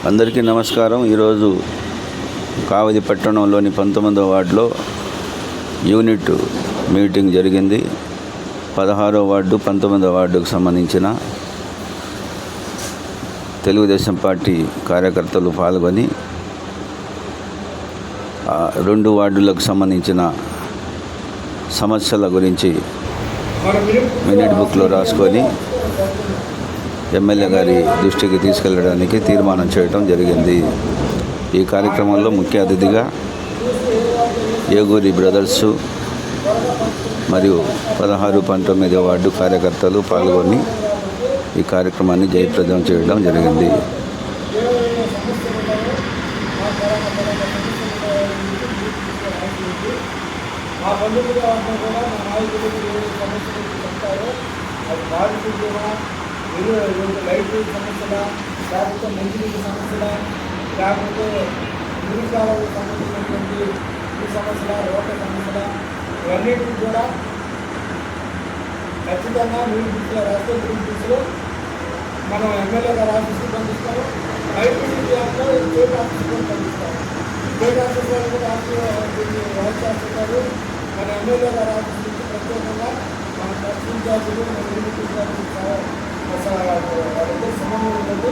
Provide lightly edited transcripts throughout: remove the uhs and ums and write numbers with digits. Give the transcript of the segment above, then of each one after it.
అందరికీ నమస్కారం. ఈరోజు కావలి పట్టణంలోని 19వ వార్డులో యూనిట్ మీటింగ్ జరిగింది. 16వ వార్డు 19వ వార్డుకు సంబంధించిన తెలుగుదేశం పార్టీ కార్యకర్తలు పాల్గొని రెండు వార్డులకు సంబంధించిన సమస్యల గురించి మినిట్ బుక్లో రాసుకొని ఎమ్మెల్యే గారి దృష్టికి తీసుకెళ్ళడానికి తీర్మానం చేయడం జరిగింది. ఈ కార్యక్రమంలో ముఖ్య అతిథిగా ఏగూరి బ్రదర్సు మరియు 16, 19వ వార్డు కార్యకర్తలు పాల్గొని ఈ కార్యక్రమాన్ని జయప్రదం చేయడం జరిగింది. లైట్ సమస్యల, లేకపోతే మంచినీటి సమస్యల, లేకపోతే మురికాలకు సంబంధించినటువంటి ఈ సమస్యల, రోడ్ల సమస్యల, ఇవన్నిటికీ కూడా ఖచ్చితంగా నీటి బుక్లో రాస్తే నీటి బుక్స్లో మనం ఎమ్మెల్యే గారు ఆఫీస్కి పంపిస్తాము. ఐటీడీపీ యాప్లో స్టేట్ ఆఫీస్కి కూడా పంపిస్తాము. స్టేట్ ఆఫీస్ వాళ్ళు కూడా వర్క్ చేస్తుంటారు. మన ఎమ్మెల్యే గారు ఆఫీస్ నుంచి ప్రత్యేకంగా మన ట్రస్ట్ ఇన్ఛార్జీలు, మన యూనిట్ ఇన్ఛార్జీలు వాళ్ళతో సమన్వయం ఉంటే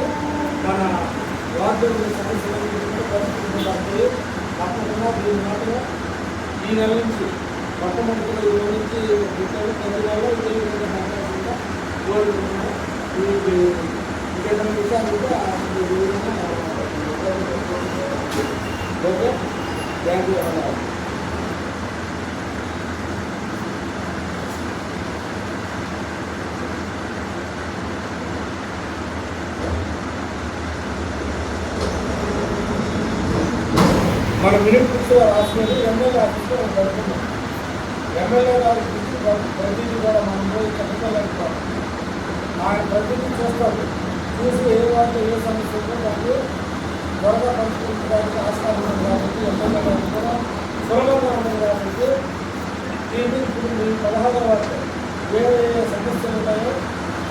మన వార్డు సమస్యలు పరిస్థితులు తప్పకుండా దీని మాత్రం ఈ నెల నుంచి మొట్టమొదటి నుంచి ప్రతిలో ఇదే విధంగా మాట్లాడుతుందా కోరుకుంటున్నాం. ఇంకేదైనా విషయాలు కూడా ఓకే. Thank you. మన మినిట్ బుక్స్ రాసుకొని ఎమ్మెల్యే ఆఫీస్లో పెడుతున్నాం. ఎమ్మెల్యే గారి గురించి ప్రతిదీ కూడా మనం పోయి చెప్పగలుగుతాం. ఆయన ప్రతిదీ చూస్తారు. చూసి ఏ వాటిలో ఏ సమస్య ఉందో దాన్ని త్వరగా పరిష్కరించడానికి ఆస్కారం ఉంది కాబట్టి ఎమ్మెల్యే గారికి కూడా సులభంగా ఉంది కాబట్టి దీన్ని ఇప్పుడు మీ 16వ వార్డు ఏ ఏ సమస్యలు ఉన్నాయో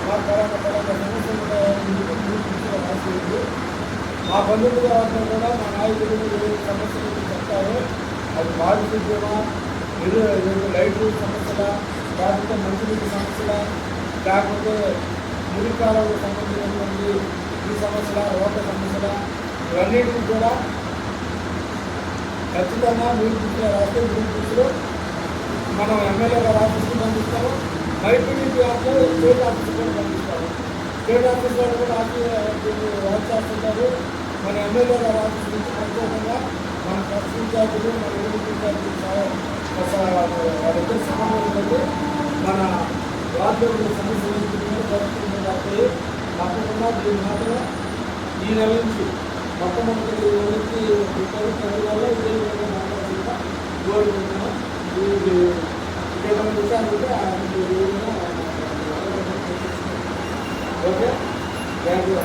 మా పరంగా సమస్యలు ఉన్నాయో బుక్స్లో రాసేది. మా బంధువుల వాటిలో కూడా మా నాయకులు ఏ సమస్యలు చెప్తారో అది పారిశుద్ధ్యమా, లైట్ సమస్యల, లేకపోతే మంచినీటి సమస్యల, లేకపోతే మురికాలకు సంబంధించినటువంటి ఈ సమస్యల, రోడ్ల సమస్యల, ఇవన్నిటికీ కూడా ఖచ్చితంగా నీటి బుక్లో రాస్తే నీటి బుక్స్లో మనం ఎమ్మెల్యే గారు ఆఫీస్కి పంపిస్తాము. ఐటీడీపీ యాప్లో స్టేట్ ఆఫీస్కి కూడా పంపిస్తాము. స్టేట్ ఆఫీస్ వాళ్ళు కూడా వర్క్ చేస్తుంటారు. మన ఎమ్మెల్యే గారి ఆఫీస్ నుంచి ప్రత్యేకంగా మన ట్రస్ట్ ఇన్ఛార్జీలు, మన యూనిట్ ఇన్ఛార్జీలు వాళ్ళిద్దరు సమన్వయం ఉంటే మన వార్డులో సమస్యలు పరిస్థితులు కాబట్టి తప్పకుండా దీని మాత్రం ఈ నెల నుంచి మొట్టమొదటి నుంచి ప్రజలలో ఇదే విధంగా మాట్లాడుతుందా కోరుకుంటున్నాం. ఇంకేమైనా విషయాలు ఉంటే ఓకే. Thank you.